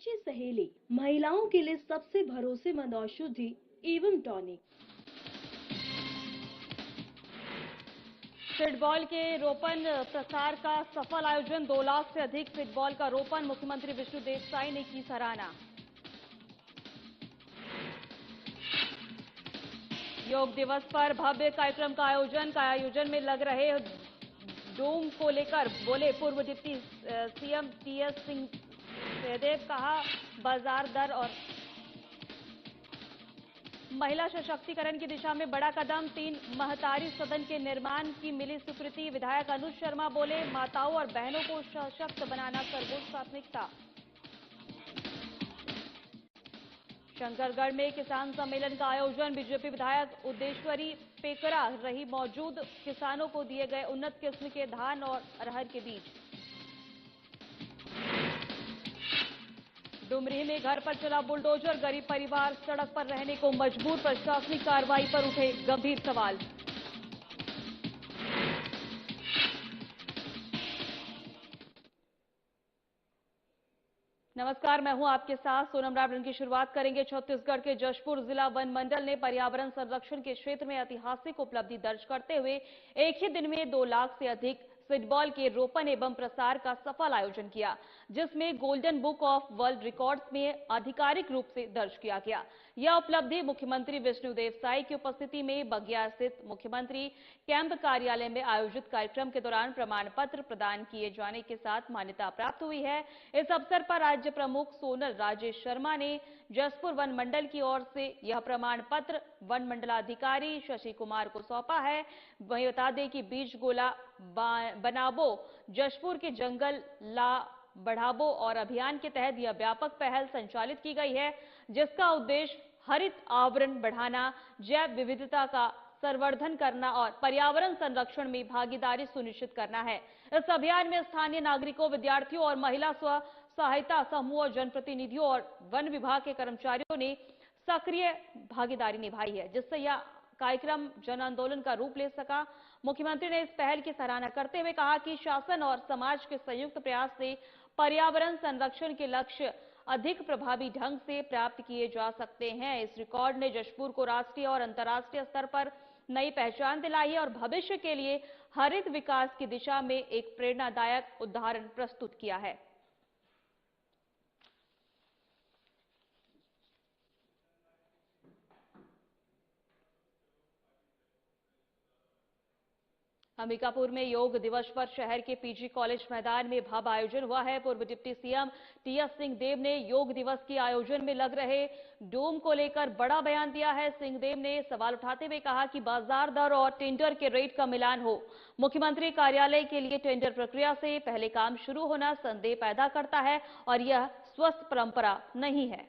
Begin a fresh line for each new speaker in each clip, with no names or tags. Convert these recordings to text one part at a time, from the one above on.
सच्ची सहेली, महिलाओं के लिए सबसे भरोसेमंद औषधि एवं टॉनिक।
फुटबॉल के रोपण प्रसार का सफल आयोजन, 2 लाख से अधिक फुटबॉल का रोपण, मुख्यमंत्री विष्णुदेव साई ने की सराहना। योग दिवस पर भव्य कार्यक्रम का आयोजन में लग रहे डोम को लेकर बोले पूर्व डिप्टी सीएम टीएस सिंहदेव, कहा बाजार दर और महिला सशक्तिकरण की दिशा में बड़ा कदम, 3 महतारी सदन के निर्माण की मिली स्वीकृति। विधायक अनुज शर्मा बोले माताओं और बहनों को सशक्त बनाना सर्वोच्च प्राथमिकता। शंकरगढ़ में किसान सम्मेलन का आयोजन, बीजेपी विधायक उद्देश्वरी पेकरा रही मौजूद, किसानों को दिए गए उन्नत किस्म के धान और अरहर के बीज। डुमरी में घर पर चला बुलडोजर, गरीब परिवार सड़क पर रहने को मजबूर, प्रशासनिक कार्रवाई पर उठे गंभीर सवाल। नमस्कार, मैं हूं आपके साथ सोनम रावण। की शुरुआत करेंगे छत्तीसगढ़ के जशपुर जिला वन मंडल ने पर्यावरण संरक्षण के क्षेत्र में ऐतिहासिक उपलब्धि दर्ज करते हुए एक ही दिन में 2 लाख से अधिक फुटबॉल के रोपण एवं प्रसार का सफल आयोजन किया, जिसमें golden book of world records में आधिकारिक रूप से दर्ज किया गया। यह उपलब्धि मुख्यमंत्री विष्णुदेव साई की उपस्थिति में बगिया स्थित मुख्यमंत्री कैंप कार्यालय में आयोजित कार्यक्रम के दौरान प्रमाण पत्र प्रदान किए जाने के साथ मान्यता प्राप्त हुई है। इस अवसर पर राज्य प्रमुख सोनल राजेश शर्मा ने जसपुर वन मंडल की ओर से यह प्रमाण पत्र वन मंडलाधिकारी शशि कुमार को सौंपा है। वहीं बता दें कि बीज गोला बनाबो जशपुर के जंगल ला बढ़ाबो और अभियान के तहत यह व्यापक पहल संचालित की गई है, जिसका उद्देश्य हरित आवरण बढ़ाना, जैव विविधता का संवर्धन करना और पर्यावरण संरक्षण में भागीदारी सुनिश्चित करना है। इस अभियान में स्थानीय नागरिकों, विद्यार्थियों और महिला स्व सहायता समूह, जनप्रतिनिधियों और वन विभाग के कर्मचारियों ने सक्रिय भागीदारी निभाई है, जिससे यह कार्यक्रम जन आंदोलन का रूप ले सका। मुख्यमंत्री ने इस पहल की सराहना करते हुए कहा कि शासन और समाज के संयुक्त प्रयास से पर्यावरण संरक्षण के लक्ष्य अधिक प्रभावी ढंग से प्राप्त किए जा सकते हैं। इस रिकॉर्ड ने जशपुर को राष्ट्रीय और अंतर्राष्ट्रीय स्तर पर नई पहचान दिलाई है और भविष्य के लिए हरित विकास की दिशा में एक प्रेरणादायक उदाहरण प्रस्तुत किया है। अंबिकापुर में योग दिवस पर शहर के पीजी कॉलेज मैदान में भव्य आयोजन हुआ है। पूर्व डिप्टी सीएम टीएस सिंहदेव ने योग दिवस के आयोजन में लग रहे डोम को लेकर बड़ा बयान दिया है। सिंहदेव ने सवाल उठाते हुए कहा कि बाजार दर और टेंडर के रेट का मिलान हो। मुख्यमंत्री कार्यालय के लिए टेंडर प्रक्रिया से पहले काम शुरू होना संदेह पैदा करता है और यह स्वस्थ परंपरा नहीं है।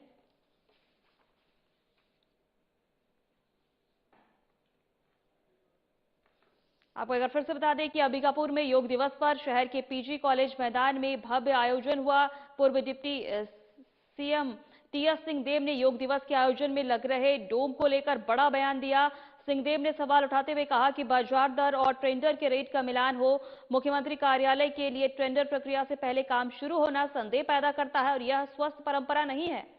आपको एक फिर से बता दें कि अंबिकापुर में योग दिवस पर शहर के पीजी कॉलेज मैदान में भव्य आयोजन हुआ। पूर्व डिप्टी सीएम टीएस सिंहदेव ने योग दिवस के आयोजन में लग रहे डोम को लेकर बड़ा बयान दिया। सिंहदेव ने सवाल उठाते हुए कहा कि बाजार दर और टेंडर के रेट का मिलान हो। मुख्यमंत्री कार्यालय के लिए टेंडर प्रक्रिया से पहले काम शुरू होना संदेह पैदा करता है और यह स्वस्थ परंपरा नहीं है।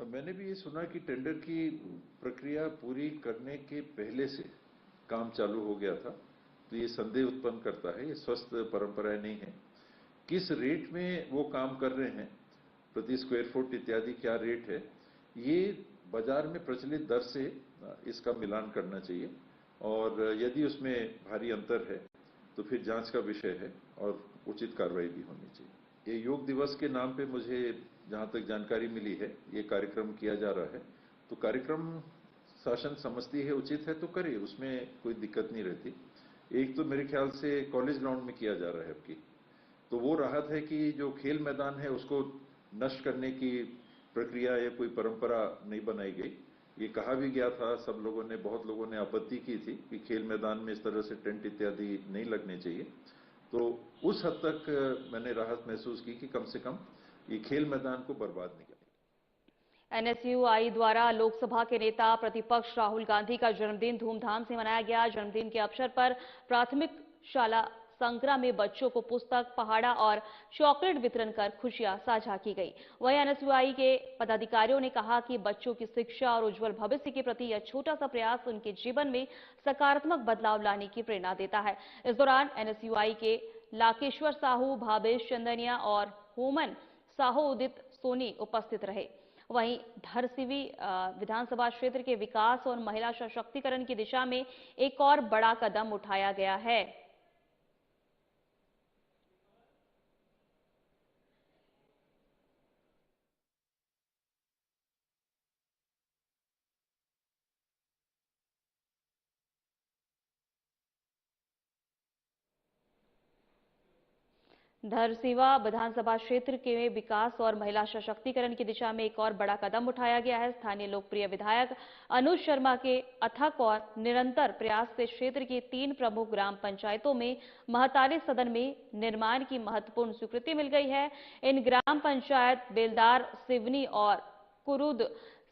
मैंने भी ये सुना कि टेंडर की प्रक्रिया पूरी करने के पहले से काम चालू हो गया था, तो ये संदेह उत्पन्न करता है। ये स्वस्थ परंपराएं नहीं है। किस रेट में वो काम कर रहे हैं, प्रति स्क्वायर फुट इत्यादि क्या रेट है, ये बाजार में प्रचलित दर से इसका मिलान करना चाहिए और यदि उसमें भारी अंतर है तो फिर जांच का विषय है और उचित कार्रवाई भी होनी चाहिए। ये योग दिवस के नाम पे मुझे जहां तक जानकारी मिली है, ये कार्यक्रम किया जा रहा है, तो कार्यक्रम शासन समझती है उचित है तो करे, उसमें कोई दिक्कत नहीं रहती। एक तो मेरे ख्याल से कॉलेज ग्राउंड में किया जा रहा है अबकी, तो वो राहत है कि जो खेल मैदान है उसको नष्ट करने की प्रक्रिया या कोई परंपरा नहीं बनाई गई। ये कहा भी गया था, सब लोगों ने, बहुत लोगों ने आपत्ति की थी कि खेल मैदान में इस तरह से टेंट इत्यादि नहीं लगने चाहिए। तो उस हद तक मैंने राहत महसूस की कि कम से कम ये खेल मैदान को बर्बाद नहीं किया।
एनएसयूआई द्वारा लोकसभा के नेता प्रतिपक्ष राहुल गांधी का जन्मदिन धूमधाम से मनाया गया। जन्मदिन के अवसर पर प्राथमिक शाला संकरा में बच्चों को पुस्तक, पहाड़ा और चॉकलेट वितरण कर खुशियां साझा की गई। वहीं एनएसयूआई के पदाधिकारियों ने कहा कि बच्चों की शिक्षा और उज्जवल भविष्य के प्रति यह छोटा सा प्रयास उनके जीवन में सकारात्मक बदलाव लाने की प्रेरणा देता है। इस दौरान एनएसयूआई के लाकेश्वर साहू, भावेश चंदनिया और होमन साहू उदित सोनी उपस्थित रहे। वहीं धरसीवी विधानसभा क्षेत्र के विकास और महिला सशक्तिकरण की दिशा में एक और बड़ा कदम उठाया गया है। धरसीवा विधानसभा क्षेत्र के विकास और महिला सशक्तिकरण की दिशा में एक और बड़ा कदम उठाया गया है। स्थानीय लोकप्रिय विधायक अनुज शर्मा के अथक और निरंतर प्रयास से क्षेत्र की 3 प्रमुख ग्राम पंचायतों में महतारी सदन में निर्माण की महत्वपूर्ण स्वीकृति मिल गई है। इन ग्राम पंचायत बेलदार, सिवनी और कुरुद,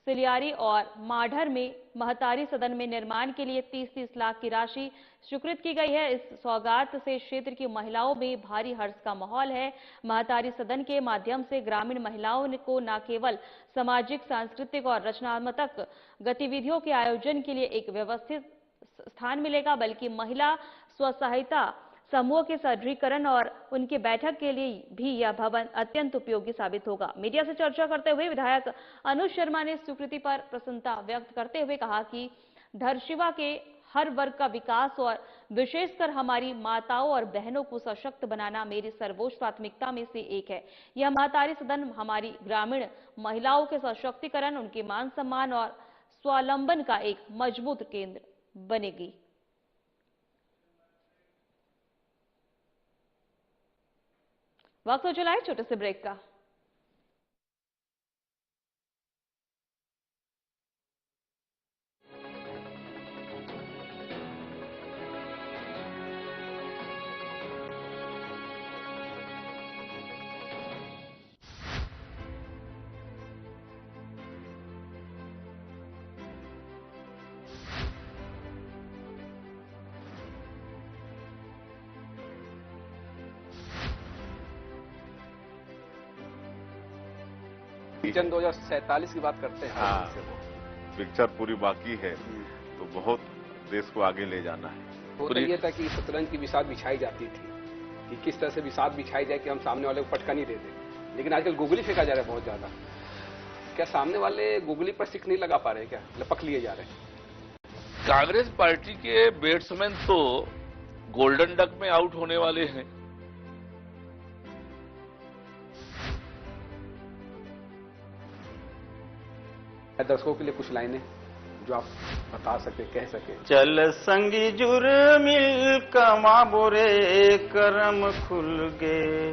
सिलियारी और माढ़र में महतारी सदन में निर्माण के लिए 30-30 लाख की राशि स्वीकृत की गई है। इस सौगात से क्षेत्र की महिलाओं में भारी हर्ष का माहौल है। महतारी सदन के माध्यम से ग्रामीण महिलाओं को न केवल सामाजिक, सांस्कृतिक और रचनात्मक गतिविधियों के आयोजन के लिए एक व्यवस्थित स्थान मिलेगा, बल्कि महिला स्वसहायता समूह के सुदृढ़ीकरण और उनके बैठक के लिए भी यह भवन अत्यंत उपयोगी साबित होगा। मीडिया से चर्चा करते हुए विधायक अनुज शर्मा ने स्वीकृति पर प्रसन्नता व्यक्त करते हुए कहा कि धरसीवा के हर वर्ग का विकास और विशेषकर हमारी माताओं और बहनों को सशक्त बनाना मेरी सर्वोच्च प्राथमिकता में से एक है। यह महतारी सदन हमारी ग्रामीण महिलाओं के सशक्तिकरण, उनके मान सम्मान और स्वावलंबन का एक मजबूत केंद्र बनेगी। वक्त हो चला है छोटे से ब्रेक का।
विजन 2047 की बात करते हैं।
हाँ, पिक्चर पूरी बाकी है तो बहुत देश को आगे ले जाना है।
वो तो ये था कि शतरंज की बिसात बिछाई जाती थी कि किस तरह से बिसात बिछाई जाए कि हम सामने वाले को पटका नहीं दे दें, लेकिन आजकल गुगली फेंका जा रहा है बहुत ज्यादा। क्या सामने वाले गुगली पर सिक्स नहीं लगा पा रहे, क्या लपक लिए जा रहे हैं?
कांग्रेस पार्टी के बैट्समैन तो गोल्डन डक में आउट होने वाले हैं।
दर्शकों के लिए कुछ लाइनें जो आप बता सके, कह सके।
चल संगी जुर मिल कमा बोरे करम खुल गे,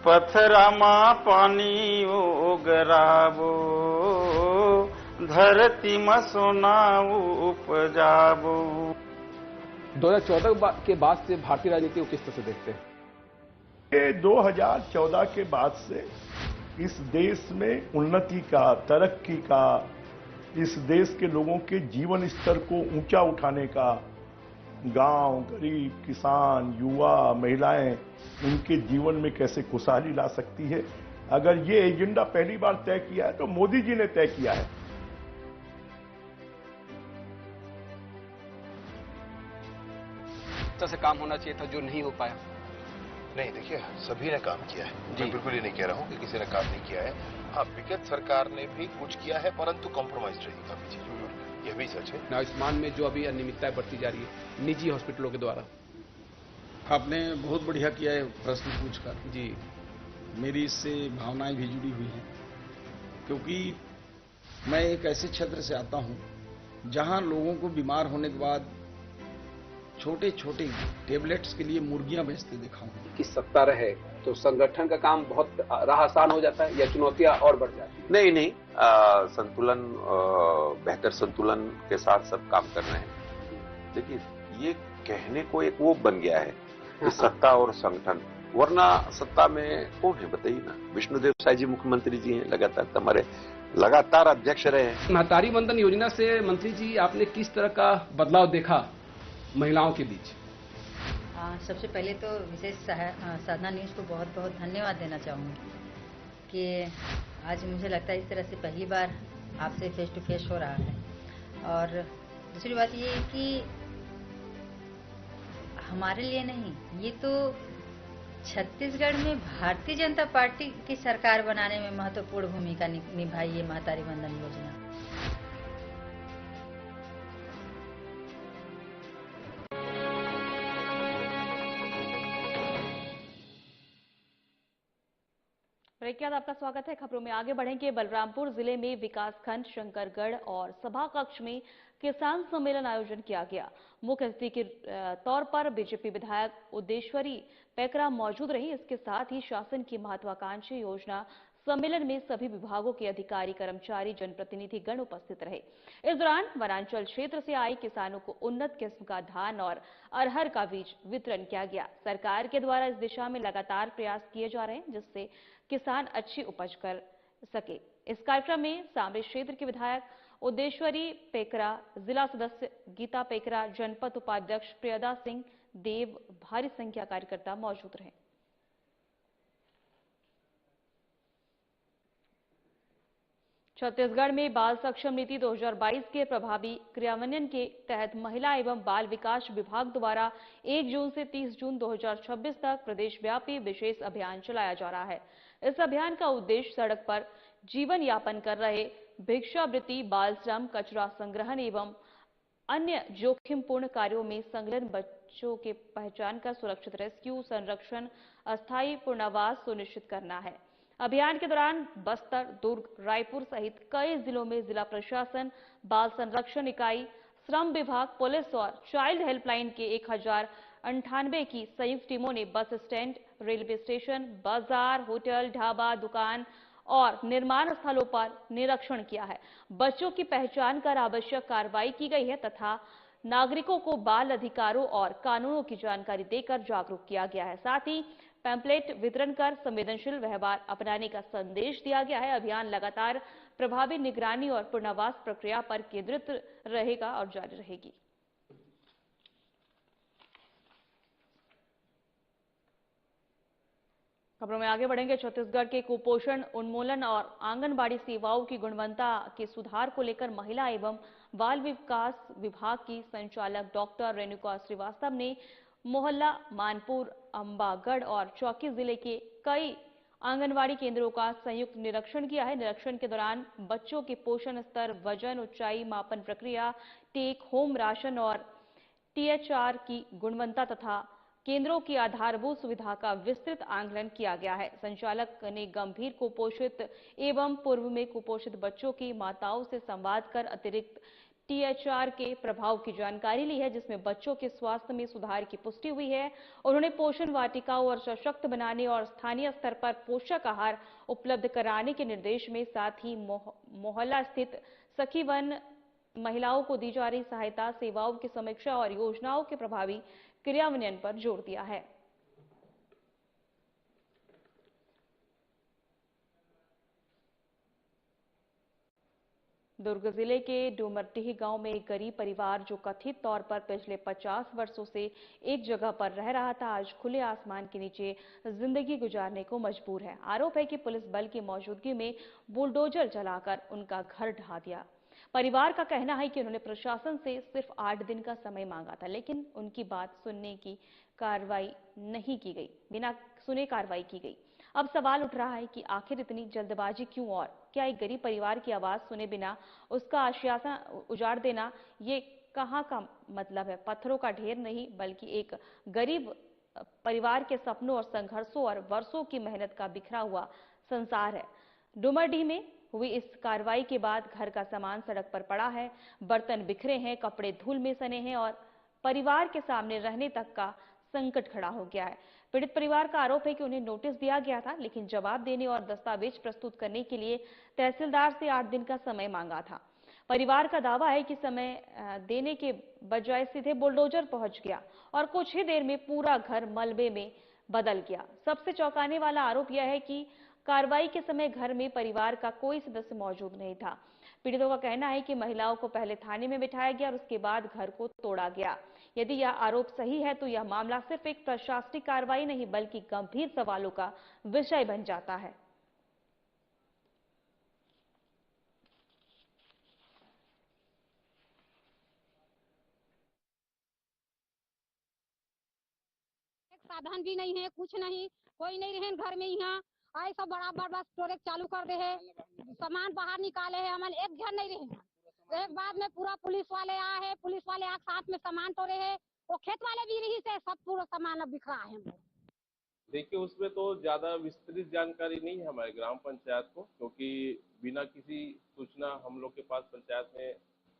पथरा मां पानी ओ गराबो, धरती में सोना उपजाबो।
2014 के बाद से भारतीय राजनीति को किस तरह से देखते हैं?
2014 के बाद से इस देश में उन्नति का, तरक्की का, इस देश के लोगों के जीवन स्तर को ऊंचा उठाने का, गांव, गरीब, किसान, युवा, महिलाएं उनके जीवन में कैसे खुशहाली ला सकती है, अगर ये एजेंडा पहली बार तय किया है तो मोदी जी ने तय किया है।
से काम होना चाहिए था जो नहीं हो पाया।
नहीं, देखिए सभी ने काम किया है, मैं बिल्कुल ही नहीं कह रहा हूं कि किसी ने काम नहीं किया है। हाँ, विगत सरकार ने भी कुछ किया है परंतु कॉम्प्रोमाइज रही काफी चीजों पर, यह भी सच है।
आयुष्मान में जो अभी अनियमितताएं बढ़ती जा रही है निजी हॉस्पिटलों के द्वारा।
आपने बहुत बढ़िया किया है प्रश्न पूछकर
जी।
मेरी इससे भावनाएं भी जुड़ी हुई हैं, क्योंकि मैं एक ऐसे क्षेत्र से आता हूं जहां लोगों को बीमार होने के बाद छोटे छोटे टेबलेट्स के लिए मुर्गियां बेचते देखा हूं।
कि सत्ता रहे तो संगठन का काम बहुत राह आसान हो जाता है या चुनौतियां और बढ़ जाती है?
नहीं, संतुलन, बेहतर संतुलन के साथ सब काम कर रहे हैं। देखिए, ये कहने को एक वो बन गया है कि सत्ता और संगठन, वरना सत्ता में कौन है बताइए ना। विष्णुदेव साय जी मुख्यमंत्री जी हैं, लगातार अध्यक्ष रहे हैं।
महतारी वंदन योजना से मंत्री जी आपने किस तरह का बदलाव देखा महिलाओं के बीच?
सबसे पहले तो विशेष साधना न्यूज को बहुत बहुत धन्यवाद देना चाहूँगी कि आज मुझे लगता है इस तरह से पहली बार आपसे फेस टू फेस हो रहा है। और दूसरी बात ये है कि हमारे लिए नहीं, ये तो छत्तीसगढ़ में भारतीय जनता पार्टी की सरकार बनाने में महत्वपूर्ण भूमिका निभाई है महतारी वंदन योजना।
ब्रेक के बाद आपका स्वागत है। खबरों में आगे बढ़ेंगे। बलरामपुर जिले में विकासखंड शंकरगढ़ और सभा कक्ष में किसान सम्मेलन आयोजन किया गया। मुख्य अतिथि के तौर पर बीजेपी विधायक उद्देश्वरी पैकरा मौजूद रही। इसके साथ ही शासन की महत्वाकांक्षी योजना सम्मेलन में सभी विभागों के अधिकारी, कर्मचारी, जनप्रतिनिधि गण उपस्थित रहे। इस दौरान वनांचल क्षेत्र से आए किसानों को उन्नत किस्म का धान और अरहर का बीज वितरण किया गया। सरकार के द्वारा इस दिशा में लगातार प्रयास किए जा रहे हैं जिससे किसान अच्छी उपज कर सके। इस कार्यक्रम में सामरी क्षेत्र के विधायक उद्देश्वरी पेकरा, जिला सदस्य गीता पेकरा, जनपद उपाध्यक्ष प्रियदा सिंह देव, भारी संख्या कार्यकर्ता मौजूद रहे। छत्तीसगढ़ में बाल सक्षम नीति 2022 के प्रभावी क्रियान्वयन के तहत महिला एवं बाल विकास विभाग द्वारा 1 जून से 30 जून 2026 तक प्रदेशव्यापी विशेष अभियान चलाया जा रहा है। इस अभियान का उद्देश्य सड़क पर जीवन यापन कर रहे भिक्षावृत्ति, बाल श्रम, कचरा संग्रहण एवं अन्य जोखिमपूर्ण कार्यों में संलग्न बच्चों के पहचान का सुरक्षित रेस्क्यू, संरक्षण, अस्थायी पुनर्वास सुनिश्चित करना है। अभियान के दौरान बस्तर, दुर्ग, रायपुर सहित कई जिलों में जिला प्रशासन, बाल संरक्षण इकाई, श्रम विभाग, पुलिस और चाइल्ड हेल्पलाइन के 1098 की संयुक्त टीमों ने बस स्टैंड, रेलवे स्टेशन, बाजार, होटल, ढाबा, दुकान और निर्माण स्थलों पर निरीक्षण किया है। बच्चों की पहचान कर आवश्यक कार्रवाई की गई है तथा नागरिकों को बाल अधिकारों और कानूनों की जानकारी देकर जागरूक किया गया है। साथ ही पैम्पलेट वितरण कर संवेदनशील व्यवहार अपनाने का संदेश दिया गया है। अभियान लगातार प्रभावी निगरानी और पुनर्वास प्रक्रिया पर केंद्रित रहेगा और जारी रहेगी। खबरों में आगे बढ़ेंगे। छत्तीसगढ़ के कुपोषण उन्मूलन और आंगनबाड़ी सेवाओं की गुणवत्ता के सुधार को लेकर महिला एवं बाल विकास विभाग की संचालक डॉक्टर रेणुका श्रीवास्तव ने मोहल्ला, मानपुर, अंबागढ़ और चौकी जिले के कई आंगनबाड़ी केंद्रों का संयुक्त निरीक्षण किया है। निरीक्षण के दौरान बच्चों के पोषण स्तर, वजन, ऊंचाई मापन प्रक्रिया, टेक होम राशन और THR की गुणवत्ता तथा केंद्रों की आधारभूत सुविधा का विस्तृत आंकलन किया गया है। संचालक ने गंभीर कुपोषित एवं पूर्व में कुपोषित बच्चों की माताओं से संवाद कर अतिरिक्त THR के प्रभाव की जानकारी ली है, जिसमें बच्चों के स्वास्थ्य में सुधार की पुष्टि हुई है। उन्होंने पोषण वाटिकाओं और सशक्त बनाने और स्थानीय स्तर पर पोषक आहार उपलब्ध कराने के निर्देश में साथ ही मोहल्ला स्थित सखी वन महिलाओं को दी जा रही सहायता सेवाओं की समीक्षा और योजनाओं के प्रभावी क्रियान्वयन पर जोर दिया है। दुर्ग जिले के डूमरडीह गांव में एक गरीब परिवार जो कथित तौर पर पिछले 50 वर्षों से एक जगह पर रह रहा था, आज खुले आसमान के नीचे जिंदगी गुजारने को मजबूर है। आरोप है कि पुलिस बल की मौजूदगी में बुलडोजर चलाकर उनका घर ढहा दिया। परिवार का कहना है कि उन्होंने प्रशासन से सिर्फ 8 दिन का समय मांगा था, लेकिन उनकी बात सुनने की कार्रवाई नहीं की गई, बिना सुने कार्रवाई की गई। अब सवाल उठ रहा है कि आखिर इतनी जल्दबाजी क्यों और क्या एक गरीब परिवार की आवाज सुने बिना उसका आश्वासन उजाड़ देना ये कहां का मतलब है? पत्थरों का ढेर नहीं, बल्कि एक गरीब परिवार के सपनों और संघर्षों और वर्षों की मेहनत का बिखरा हुआ संसार है। डूमरडीह में हुई इस कार्रवाई के बाद घर का सामान सड़क पर पड़ा है, बर्तन बिखरे हैं, कपड़े धूल में सने हैं और परिवार के सामने रहने तक का संकट खड़ा हो गया है। पीड़ित परिवार का आरोप है कि उन्हें नोटिस दिया गया था, लेकिन जवाब देने और दस्तावेज प्रस्तुत करने के लिए तहसीलदार से 8 दिन का समय मांगा था। परिवार का दावा है कि समय देने के बजाय सीधे बुलडोजर पहुंच गया और कुछ ही देर में पूरा घर मलबे में बदल गया। सबसे चौंकाने वाला आरोप यह है कि कार्रवाई के समय घर में परिवार का कोई सदस्य मौजूद नहीं था। पीड़ितों का कहना है कि महिलाओं को पहले थाने में बिठाया गया और उसके बाद घर को तोड़ा गया। यदि यह आरोप सही है तो यह मामला सिर्फ एक प्रशासनिक कार्रवाई नहीं बल्कि गंभीर सवालों का विषय बन जाता है।
साधन भी नहीं है, कुछ नहीं, कोई नहीं रहे घर में। यहाँ ऐसा बड़ा बड़ा स्टोरेज चालू कर दे है, सामान बाहर निकाले है, हमारे एक घर नहीं रहे। एक बाद में पूरा पुलिस वाले आए हैं, पुलिस वाले आग साथ में सामान तोड़े हैं, वो खेत वाले भी रही से सब पूरा सामान अब बिखरा है।
देखिए, उसमें तो ज्यादा विस्तृत जानकारी नहीं है हमारे ग्राम पंचायत को, क्योंकि बिना किसी सूचना हम लोग के पास पंचायत में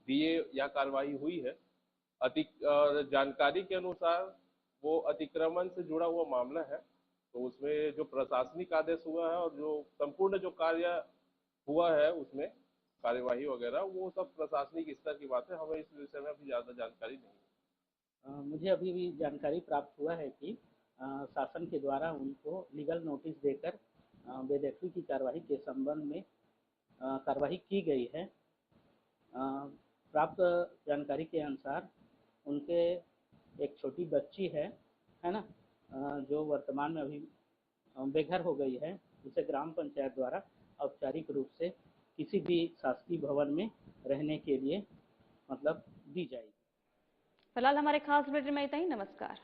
दिए या कार्रवाई हुई है। जानकारी के अनुसार वो अतिक्रमण से जुड़ा हुआ मामला है, तो उसमें जो प्रशासनिक आदेश हुआ है और जो संपूर्ण जो कार्य हुआ है उसमें कार्यवाही वगैरह, वो सब प्रशासनिक स्तर की बात है। हमें इस विषय में अभी ज्यादा जानकारी नहीं है।
मुझे अभी भी जानकारी प्राप्त हुआ है कि शासन के द्वारा उनको लीगल नोटिस देकर बेदखली की कार्रवाई के संबंध में कार्रवाई की गई है। प्राप्त जानकारी के अनुसार उनके एक छोटी बच्ची है ना, जो वर्तमान में अभी बेघर हो गई है, उसे ग्राम पंचायत द्वारा औपचारिक रूप से किसी भी शासकीय भवन में रहने के लिए मतलब दी जाएगी।
फिलहाल हमारे खास बुलेटिन में इतना ही। नमस्कार।